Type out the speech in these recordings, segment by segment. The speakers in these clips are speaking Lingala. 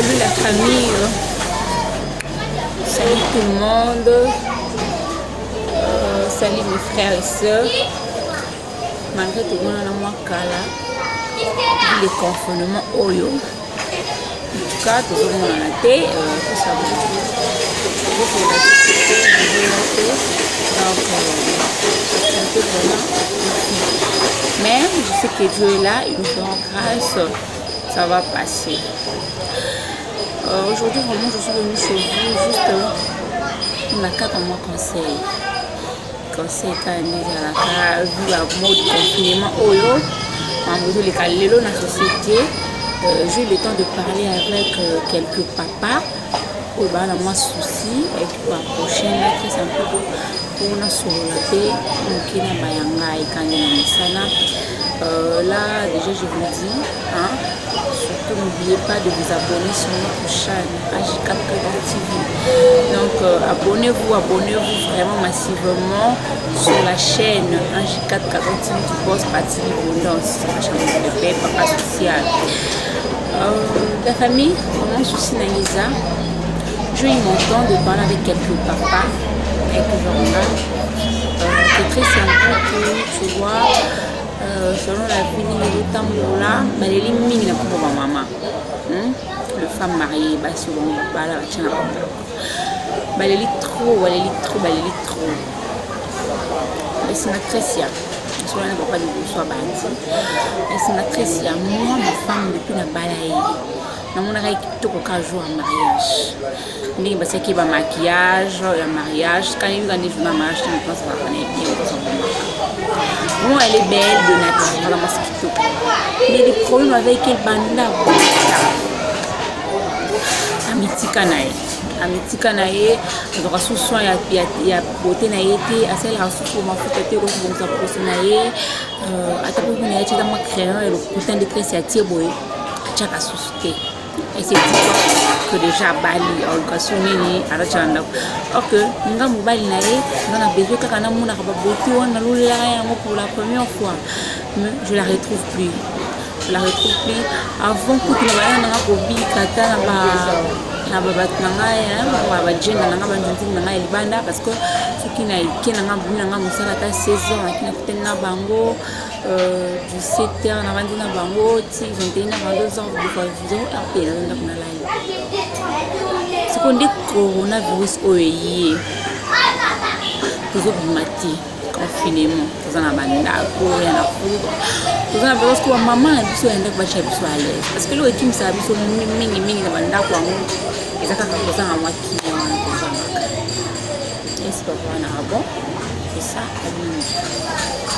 Salut la famille, salut tout le monde, salut mes frères et sœurs. Malgré tout le monde a moi kala, les confinements oyo. En tout cas, tout le monde a été, tout ça. Donc, c'est un peu vraiment. Mais je sais que Dieu est là, il nous fera grâce, ça va passer. Aujourd'hui, vraiment, je suis venue chez vous juste pour la carte à moi conseil. Conseil quand vu la mode confinement, les calés dans la société, j'ai eu le temps de parler avec quelques papas. Il y a moi souci et pour la prochaine c'est un peu pour nous sur la paix qui n'a pas yanga et quand il y a là déjà je vous dis hein, surtout n'oubliez pas de vous abonner sur notre chaîne AJ4 TV. Donc abonnez-vous vraiment massivement sur la chaîne AJ4 TV du boss parti l'abondance, la chaîne de paix, papa social. La famille, vraiment souci Naïsa. J'ai eu mon temps de parler avec quelques papas, quelques gens. C'est très simple que tu vois, selon la vie, les temps là, mais les lignes pour ma maman. Le femme mariée, bah souvent, bah là, tiens la bah elle lit trop. Mais c'est une création. Soit on n'a pas de goût, soit bâti. Mais c'est une création. Moi, ma femme, depuis la balaye. Dans mon arrêt, tout le jour en mariage. Mais parce qu'il y a maquillage, le mariage. Quand il y a des jours de mariage, je pense que ça va bien. Moi, elle est belle de nature, vraiment ce qu'il faut. Mais les problèmes avec elle, banda, Amiti Kanae, on aura sous soin, il y a beauté naïté, à celle là sous ma photo, on va poser naïe, à ta pour naïe, tu as ma crayon et le putain de tresse à tirer, tu as suscité. Et c'est que déjà Bali, organisation nini, à la chanda. Ok, nous avons Bali naïe, on a besoin que quand on a beauté, on a l'oulé pour la première fois, mais je la retrouve plus. Avant que tu n'aies pas de kata na babat nangaya wa bajenda nanga banzonzi nanga elibanda parce que ce qui n'a été nanga nanga musala ta 16 ans qui n'a tena bango du 7 ans na bandina bango ti 21 ans 22 ans de fois vision appel na kuna la ce qu'on dit coronavirus oye toujours bimati confinement dans la banda pour rien à foutre dans la parce que maman a besoin d'être bacha besoin à l'aise parce que le équipe ça a besoin mingi na banda kwa et ça quand on a moi qui et c'est pas bon c'est ça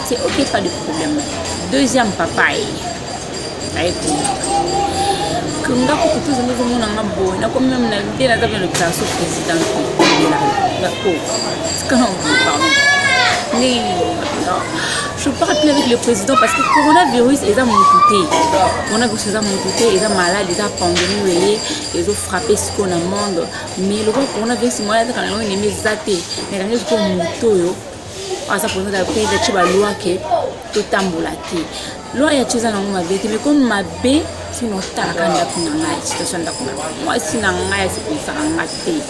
c'est ok, pas de problème. Deuxième papaye avec que nous avons tout ce que nous avons beau na comme même la vie là dans le cas sur président là c'est quand on parle. Je parle plus avec le président parce que le coronavirus est à mon côté. Coronavirus est à mon côté, il est malade, il est pandémie, il est frappé ce qu'on a monde. Mais le coronavirus, moi, quand on est mis zaté, mais quand on est moto, on s'est posé la paix de la loi qui est tout embolaté. Loi est chose à ma bête, mais comme ma bête, c'est notre temps quand on a une situation d'accord. Moi, si on a c'est pour ça on a été.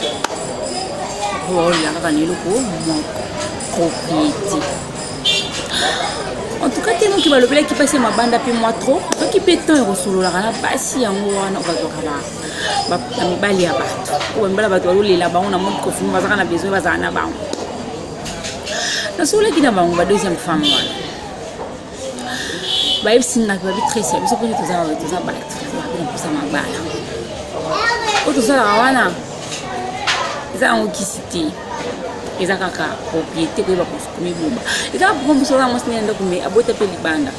Oh, il y a un le mon propriété. En tout cas, c'est nous qui va le blé qui passe ma bande après moi trop. Donc qui peut temps resolo la kana basi yango wana okazoka ba mibali ya bato. Ou mbala bato balulela ba on a monde confinement bazaka na besoin bazana na bango. Na solo ki na bango ba deuxième femme wana. Ba yebisi na ba bitresse biso ko tuza ba pour ça mabala. O tuza la wana. Za on qui cité. Eza kaka propriété ko ba kusukumi bumba eza pour mbiso la mwasi nenda kume abota pe libanda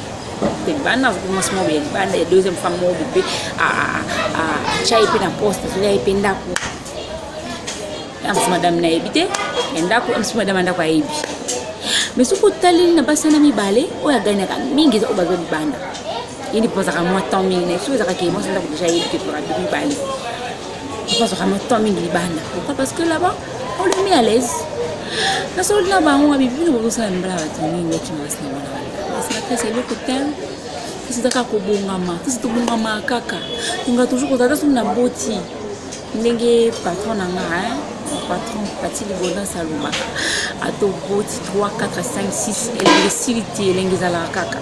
pour mwasi mo be libanda ya deuxième femme mo bébé chai pe na poste so ya pe ndako madame na ebité ndako madame ndako ayebi mais soko tali na basana mibale o ya ganya ka mingi za obazo libanda yini poza ka moi temps mingi na so za ka ke mo senda ko déjà yebi ke pour la mibale poza ka moi temps mingi libanda pourquoi parce que là-bas on le met à l'aise. Na solo na bango bibi ko so mbala batini ngeti masina bana. C'est la très c'est le côté c'est ça kobongama c'est tout bongama kaka on a toujours contact sur na boti ndenge patron nanga patron pati liboda saluma ato boti 3 4 5 6 et les silité lengezala kaka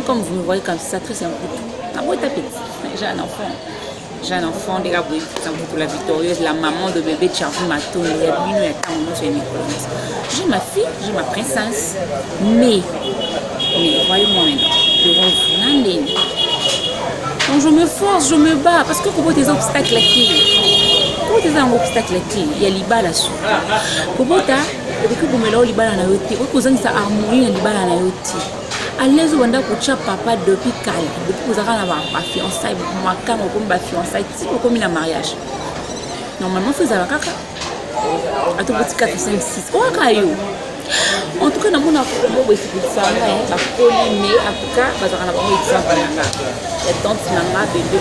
comme vous me voyez comme ça très simple la boîte à petit j'ai un enfant des gars pour la victorieuse la maman de bébé Charlie Maton j'ai ma fille j'ai ma princesse mais voyez-moi maintenant devant vous donc je me force je me bats parce que pour des obstacles qui pour des obstacles qui il y a l'ibala là-dessus pour bota depuis que vous me l'avez l'ibala na yote pour que ça harmonie l'ibala na yote à l'aise on a coaché papa depuis calme depuis que vous avez ma fiançaille moi quand on comme ma fiançaille si on comme un mariage normalement faisait la caca à tout petit 4 5 6 oh caillou en tout cas dans mon accord c'est pour ça là la folie mais en tout cas parce qu'on a pas eu de ça par là la tante nana bébé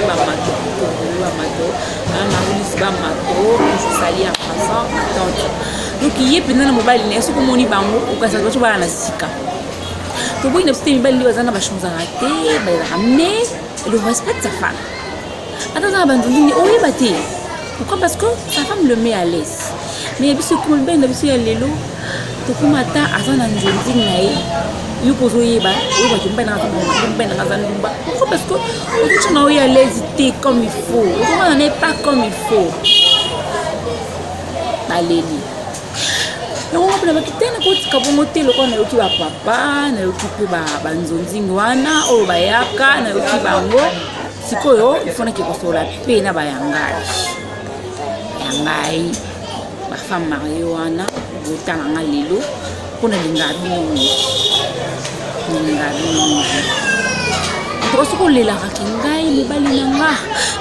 maman je salis en passant tante donc il y a pendant le mobile n'est ce que mon ibango ou quand ça doit tu vas na sika to boy na petit belle liwa zana ba choses à rater ba ramener le respect de sa femme attends ça abandonner oui baté pourquoi parce que sa femme le met à l'aise mais biso ko ben na biso ya lelo to kumata azana njonzi nae yuko zoyeba oui ba kimba na ka ben na zana ndumba pourquoi parce que tu na oui à l'aise comme il faut on n'est pas comme il faut allez on va pas quitter na koti kabongote loko na yoki ba papa na yoki pe ba nzonzingi wana o bayaka na yoki bango sikoyo ifona ke kosola pe na bayangai ba femme mariée wana botana nga lelo pona lingabi parce que les rakingai mobali nanga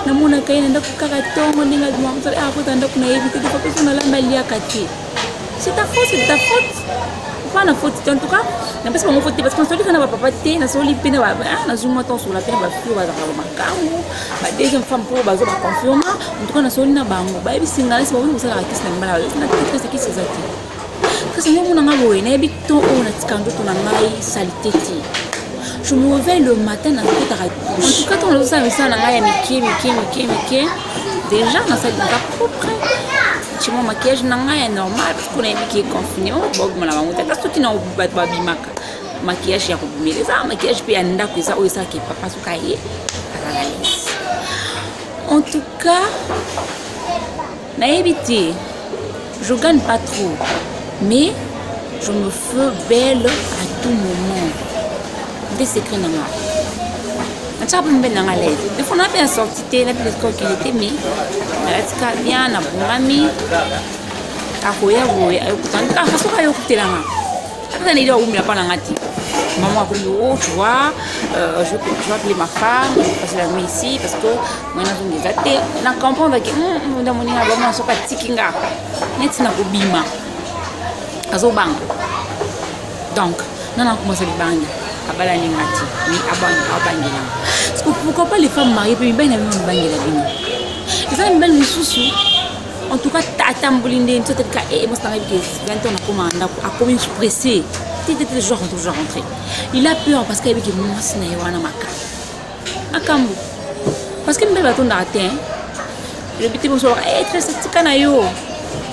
namona kaina ndakukaka tongo ndinga dumamsa ko tanda kuna yebite ko ko na lamba liakati. C'est ta faute. Pas la faute en tout cas. Na pesa mon faute parce que soli kana papa te na soli pena ba na zuma ton sur la pena ba fio ba za ba makamu ba deuxième femme pour ba zo ba confirma en tout cas na soli na bango ba bisinga lesi ba wona musala kisi na mbala na kisi kisi zati. Kasi mo na ngabo ina bito o na tikando to na ngai saliteti. Je me réveille le matin na tout arrêt. En tout cas ton ça na ngai mike déjà na salle na propre. Mon maquillage n'est normal parce qu'on a dit qu'il est confiné. Bon, on a dit que tu n'as pas de maquillage. Il y a un maquillage qui est papa en tout cas, naïveté, je ne gagne pas trop, mais je me fais belle à tout moment. Des secrets dans la ça peut me mettre dans l'aise. Il faut pas bien sortir, la plus qu'il était mais la bien na bongami akoya boya ekutanga façon ka yokutelanga après il doit oumela pas ngati maman a dit oh tu vois je vais appeler ma femme je vais passer la nuit ici parce que moi na zongi zate na comprendre que nda moninga ba mo so ka tikinga neti na kobima azobanga donc nana commencer à banga abala ni ngati ni abangela parce que pourquoi pas les femmes mariées puis ben na bangela bini ils ont une belle sous en tout cas tata mbolinde peut-être ka moi ça arrive que 20 ans na commande a combien je pressé t'étais toujours rentré il a peur parce qu'il y avait que moi sina yana makambo parce que mbele bato ndate le biti mo so très statique na yo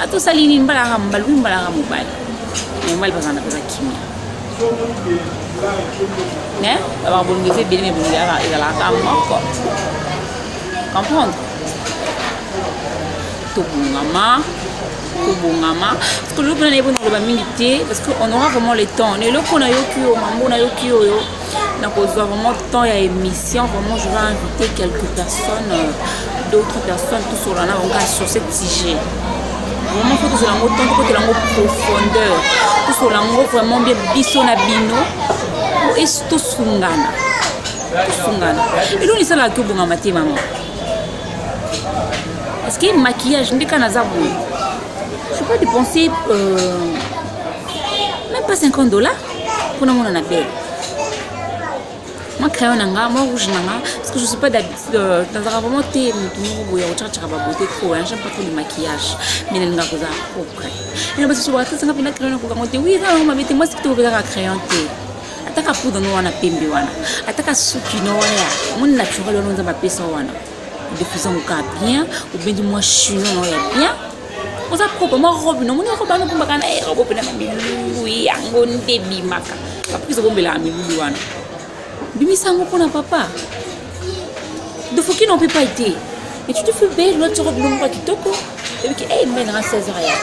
ato salini mbala mbala mobile mais moi bazana za kimia né avoir bon fait bien mais bon il a la cam encore comprendre Tobungama parce que le plan est bon dans le minute parce qu'on aura vraiment le temps et le qu'on a yoki au mambo na yoki yo na cause vraiment temps il y a émission vraiment je vais inviter quelques personnes d'autres personnes tout sur la sur cette sujet vraiment faut tout sur la temps côté la profondeur tout sur la vraiment bien biso na bino et tout sungana et nous ça la que bon matin maman est-ce que maquillage n'est qu'un hasard? Je peux dépenser même pas $50 pour mon appel. Moi, crayon nanga, moi rouge nanga, parce que je suis pas d'habitude dans un vraiment thé, mais j'aime pas trop le maquillage. Mais les nanga cosa propre. Et parce que je vois que ça n'a pas crayon pour garantir. Oui, ça on m'a mis moi c'est que tu veux un crayon thé. ataka poudre no wana pembe wana ataka suki no wana mon naturel no nzamba pesa wana de faisant ka bien ou bien du moins chino no ya bien on sa propre ma robe no mon robe no kumba kana robe na milulu yango ndebi maka après ça bombela milulu wana bimisa ngoko na papa de faut qu'il n'en peut pas été et tu te fais belle l'autre robe no pas kitoko et puis eh mais dans 16h ya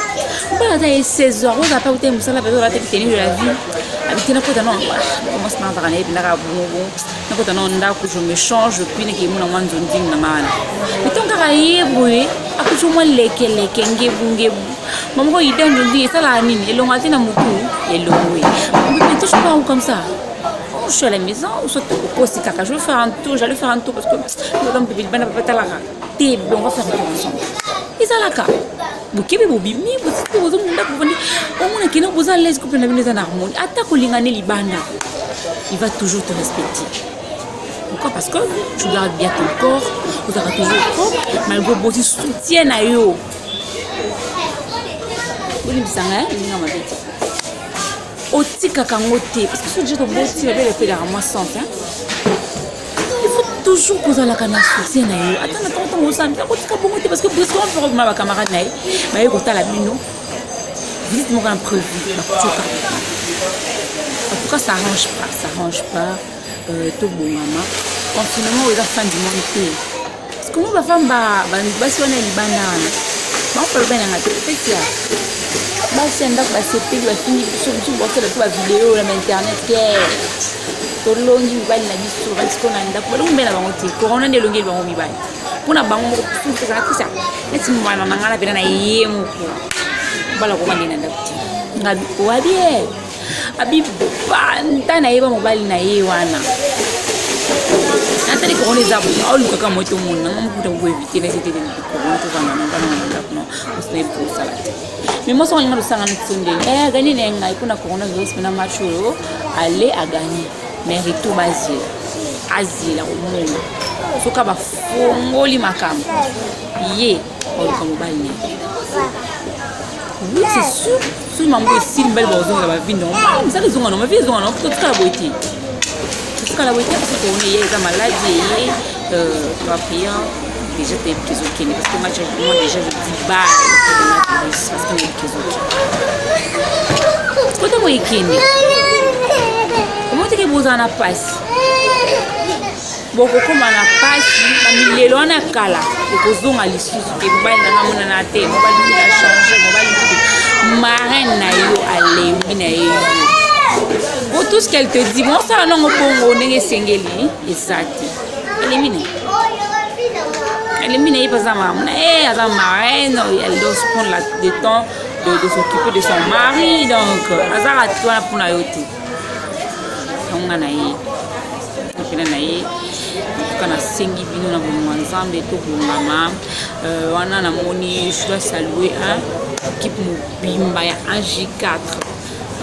on va à 16h on va pas outer musala parce que la tête tenue de la vie habiter na kota non moi c'est pas dans na ka bongo na kota non ndako je me change puis ne ke mona mwanzo nding na mala mitonga ka yebwe akucho mwa leke ngebu maman ko ida ndondi sala nini elonga tina muku elongwe mais tu pas comme ça je suis à la maison ou soit au poste caca je vais faire un tour j'allais faire un tour parce que madame bébé bana papa la té on va faire un tour ensemble izalaka bukebe bobimi botiti bozomunda kuvandi omona kina boza l'aise couple na bino na harmonie ata kolingane libanda il va toujours te respecter. Pourquoi? Parce que tu gardes bien ton corps, vous aurez toujours propre malgré votre soutien à yo. Vous me savez, vous m'avez dit. Otika kangote parce que ce déjà ton beau tu vas le faire à moi sans hein. Il faut toujours poser la canne soutien à yo. Attends on s'en va otika bongote parce que parce qu'on peut ma camarade naï mais yo ta la bino. Dites moi en preuve en tout cas ça arrange pas tout bon maman. Confinement il va fin du monde parce que moi ma femme ba si on est libana. Bon pour bien na tête basi enda ba sepeli ba fini biso bosse la vidéo na internet ke to longi bali na biso ba tsiko na ndako ba lumbe na bango ti corona nde longi bango mi bali kuna bango ko futa za kisa eti mwana na ngala pena na yemu ko bala ko mali na ndako ti ngabi wabie abi banta na yeba mobali na ye wana natali corona za bu au luka kama moto mona mamukuta ngo eviter na c'était de corona to bana na ndako no usne pour ça mais moi, on a le sang en Sunday. Et à gagner, il y a un coronavirus, mais match aller à gagner. Mais retour basé. Asie, là, au monde. Faut qu'à fongoli makam. Yé, on le combat. Oui, c'est sûr. Si maman est si belle, on va vivre non. Mais ça, les gens, on va vivre non. Tout ça, la beauté. Tout ça, la beauté, parce qu'on est la maladie, toi, priant. Déjà t'es qu'ils ont parce que moi déjà je dis bye parce que qu'ils ont quoi t'as voulu kini comment t'es que vous en a passé beaucoup comme on a passé la mille on a cala beaucoup zong à l'issue que vous voyez dans mon anaté on va lui changer on va lui marraine na yo aller na yo tout ce qu'elle te dit bon ça non on est singeli et ça éliminer. Elle est minée par sa maman. Elle a marraine, elle doit se prendre le temps de s'occuper de son mari. Donc, elle a toi pour la yote. On a naïe. On a naïe. On a cingi bino na bon ensemble et tout pour maman. On a moni, je dois saluer équipe Mobimba en J4.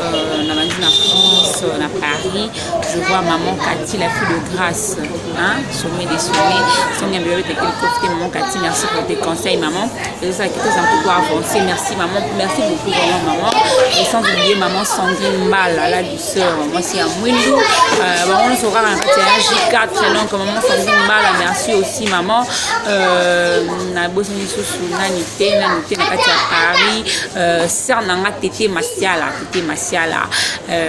On a dit en France, à Paris, je vois maman Cathy, la fille de grâce, hein, sommet des sommets, son bébé avec quelques maman Cathy, merci pour tes conseils, maman. Et ça qui est un peu avancé, merci maman, merci beaucoup vraiment maman. Et sans oublier maman Sandrine Mal, la douceur, moi c'est un Mwindou, on sera en J4, donc maman Sandrine Mal, merci aussi maman. Na bosse ni sous nanité, na Cathy à Paris, sœur nanga tété Masiala,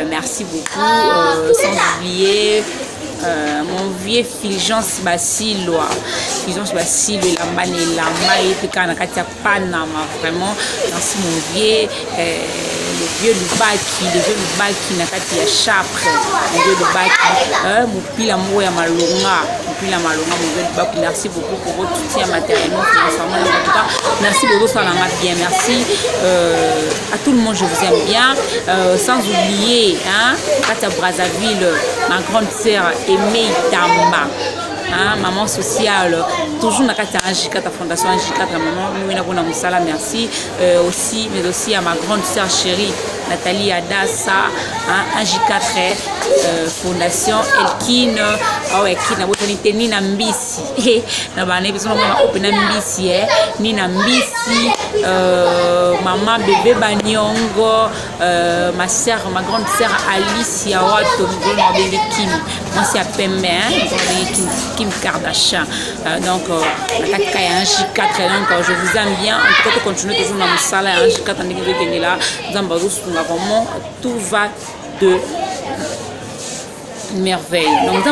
merci beaucoup, sans oublier mon vieux Fulgence Basiloa, Fulgence Basilo, Lambane Lamba et Pekana Katia Panama, vraiment, merci mon vieux, le vieux Lubaki, le vieux Lubaki, Nakatia Chapre, mon vieux Lubaki, mon pile amour à Malonga, mon vieux Lubaki, merci beaucoup pour votre soutien matériellement, financièrement, en tout cas, merci beaucoup, ça l'a bien, merci à tout le monde, je vous aime bien, sans oublier, hein, Katia Brazzaville, ma grande sœur, Aimée Tamba, hein, maman sociale, toujours dans la J4, fondation J4, maman, nous merci aussi, mais aussi à ma grande sœur chérie, Nathalie Adassa, J4 Fondation Elkin, Elkin abotani te Nina Mbisi na bana biso mama open Mbisi Nina Mbisi, maman bébé Banyongo, ma sœur, ma grande sœur Alicia Wato Kim, moi c'est à Pembe, Kim Kardashian. Donc la un J4, donc je vous aime bien. En tout cas, tu continues toujours dans mon salaire. Un J4 en église là, vraiment tout va de merveille. Donc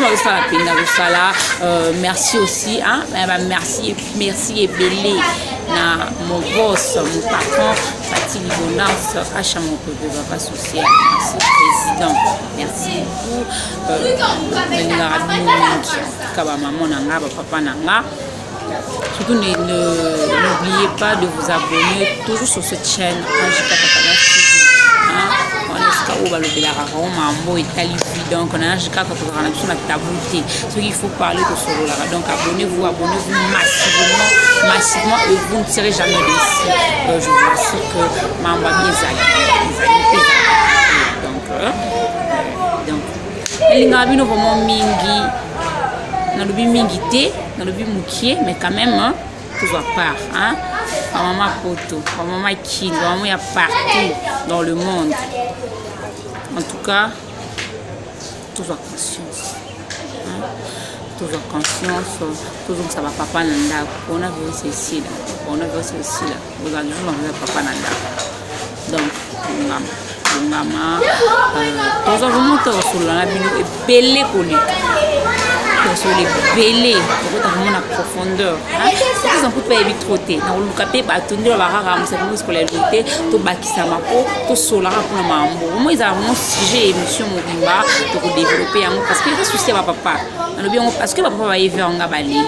merci aussi, hein? Merci et belé na mon boss, mon patron, Fatih Libonas, Hacha mon papa social, merci président, merci beaucoup. Papa nanga. Surtout n'oubliez pas de vous abonner toujours sur cette chaîne. Donc on a un J4 ce qu'il faut parler de ce rôle là. Donc abonnez-vous massivement et vous ne tirez jamais d'ici. Je vous assure que ma bien donc vraiment mingi dans le mingité dans le moukier, mais quand même tout va part, hein. Maman Poto, maman Kin, maman il y a partout dans le monde. En tout cas, tout va conscience, hein? Tout va conscience, tout ça va papa nanda. On a vu ceci là, on a vu ceci là. Vous allez toujours voir papa nanda. Donc, maman, tout ça vraiment tout sur la bino et belé collé. Sur les belés, vraiment la profondeur. C'est un peu pas éviter trotter. Dans le capé, bah tout le monde va ramener cette musique pour les lutter. Tout bâti ça ma peau, tout solar pour le mambo. Moi ils ont vraiment sujet émission mobimba pour développer un parce que qu'est-ce que c'est papa. Parce que papa va y faire un gabalé.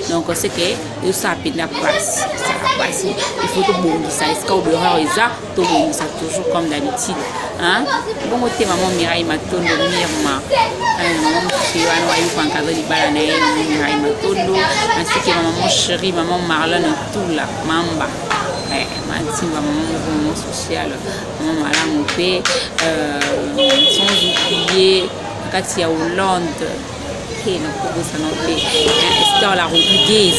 Donc c'est que ça a peine à passer. Ça passe. Il faut tout bon ça. Est-ce qu'on verra ça? Tout bon ça toujours comme d'habitude. Hein? Bon côté maman Mireille Matondo Mirma. Maman Fiwana Wayu Pankadri Balanae Mireille Matondo. Ainsi que maman chérie, maman Marlon et tout là, Mamba. Manti maman social, maman Malam Opé, sans oublier Katia Hollande. Esther la Rodriguez.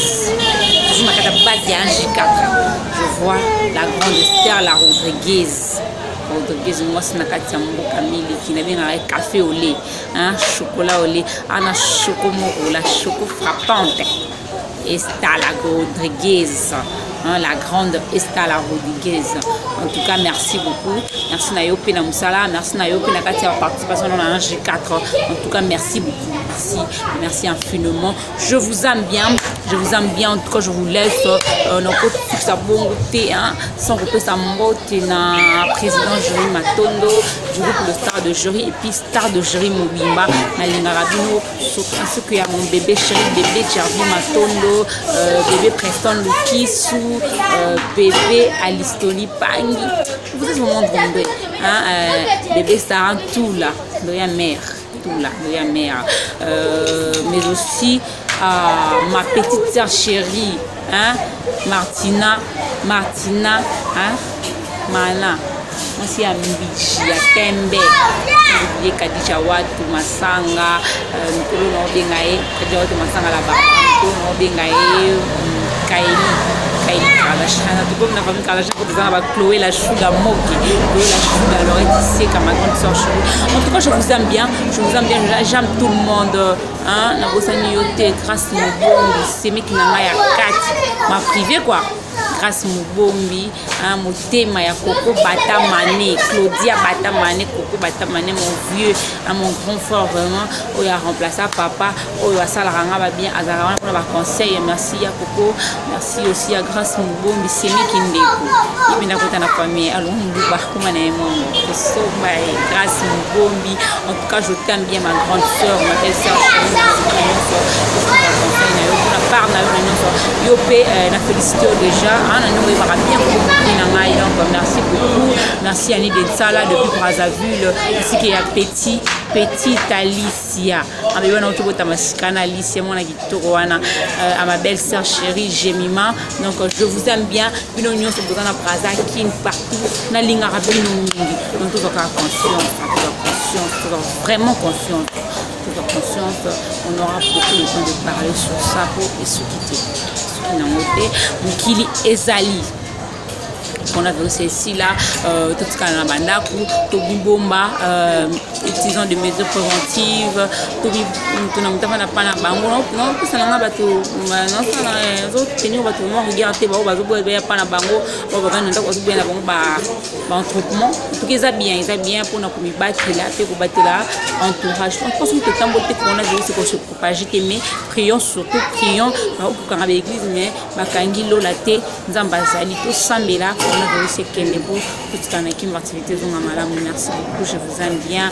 Toujours ma carte de J4. Je vois la grande Esther la Rodriguez. Moi c'est ma carte de Camille qui n'a bien un café au lait, hein, chocolat au lait, un chocolat, la choco frappante. Esther la Rodriguez. La grande Esther la Rodriguez. En tout cas, merci beaucoup. Merci Nayope Namusala. Merci Nayope Nakati à participation dans la G4. En tout cas, merci beaucoup. Merci infiniment. Je vous aime bien. Je vous aime bien. En tout cas, je vous laisse. On a ça bon goûter. Sans couper sa motte na président jury Matondo. Du groupe le star de jury. Et puis star de jury Mobimba. Nalina Rabino. Surtout qu'il y a mon bébé chéri, bébé Jarvi Matondo. Bébé Preston Lukisou. Bébé Alistoli Pangi. Vous êtes vraiment bombé. Bébé Sarah tout là. De la mère. Tout là. De la mère. Mais aussi ma petite sœur chérie. Martina. Mana. Merci à Mbichi, à Tembe. Oublié Kadisha Watu Masanga. Nous avons Bengaé. Kadisha Watu Masanga là-bas. Nous avons Bengaé. Kaili Kardashian, tout comme la famille Kardashian, vous avez Chloé la chou la moque, Chloé la chou la l'oreille tissée comme ma grande soeur chérie. En tout cas, je vous aime bien, j'aime tout le monde. Na bosani yote grâce mon bon, c'est mes qui n'a pas ya 4, ma privée quoi. Grâce Mubombi, Motema ya Coco Batamane, Claudia Batamane, Coco Batamane, mon vieux, mon grand frère vraiment, où il a remplacé papa, où il a salaranga va bien, Azara pour le conseil, merci à Coco, merci aussi à Grâce Mubombi, c'est lui qui ndeko. Il vient à la famille, alors on lui va comme un aimant, Grâce Mubombi, en tout cas je t'aime bien ma grande soeur, ma belle soeur, Yopé, la félicité déjà. Merci beaucoup. Merci Annie Densala depuis Brazzaville. Ici qu'il y a Petite Alicia. amebana otobota masikana Alicia mona kitoko wana à ma belle sœur chérie Jemima. Donc je vous aime bien bino nyonso bozana braza kin partout na linga bino mingi. Donc tout ça conscience, vraiment conscience. On aura beaucoup de temps de parler sur ça pour se quitter. Ce qui n'a pas Mukili Ezali. On a vu ceci là, tout ce qu'on a bandaku, tout bibomba, utilisant des mesures préventives, tout bibomba, on n'a pas na bango, non, parce que na bato, non, ça na autres tenir bato, on regarde tes bateaux, bateau, bateau, pas na bango, on va gagner, on va bien na bango, bah, entrepreneur, tout qui est bien pour nous comme battre là, pour battre là, entourage. On pense que le temps beauté qu'on a dit c'est qu'on se propage, mais prions surtout, prions, pour qu'on a l'église, mais bakangi lolate, nzambazali, tout sambela. On a réussi à faire tout ce qu'on a qui activité merci beaucoup, je vous aime bien.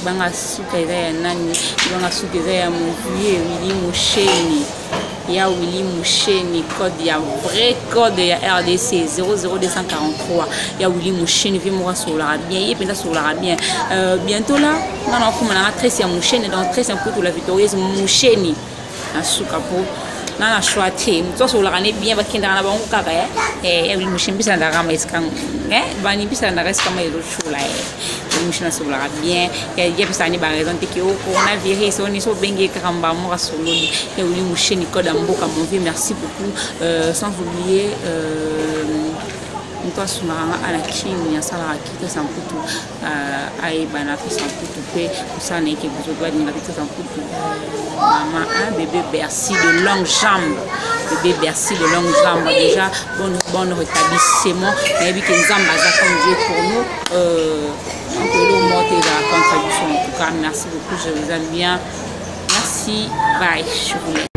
Banga souka ya nani, banga souka ya mon vieux Willy Moucheni. Il y a Willy Moucheni, code, il y a vrai code de RDC 00243. Il y a Willy Moucheni, viens moi sur l'arabien, il est sur l'arabien. Bientôt là, on a très Moucheni, donc très simple pour la victorieuse Moucheni. À Soukapo. Nana choisi, toi sur la année bien parce qu'il y a un bon cas, et il me semble que ça n'a pas été bani bisa na reste kama ilo chula mishina sola bien ya bisa ni ba raison te ki o coronavirus so ni so bengi kamba mo rasololi ya uli musheni koda mboka mon vie merci beaucoup sans oublier toi sunanga ala chini ya sala akita samputu ai bana ko samputu pe usana yake buzogwa ni ngapita samputu maman un bébé Bercy de longue jambe bébé Bercy de longue jambe déjà bon rétablissement mais bi que nzamba za comme Dieu pour nous on peut le monter la contribution en tout cas merci beaucoup je vous aime bien merci bye je vous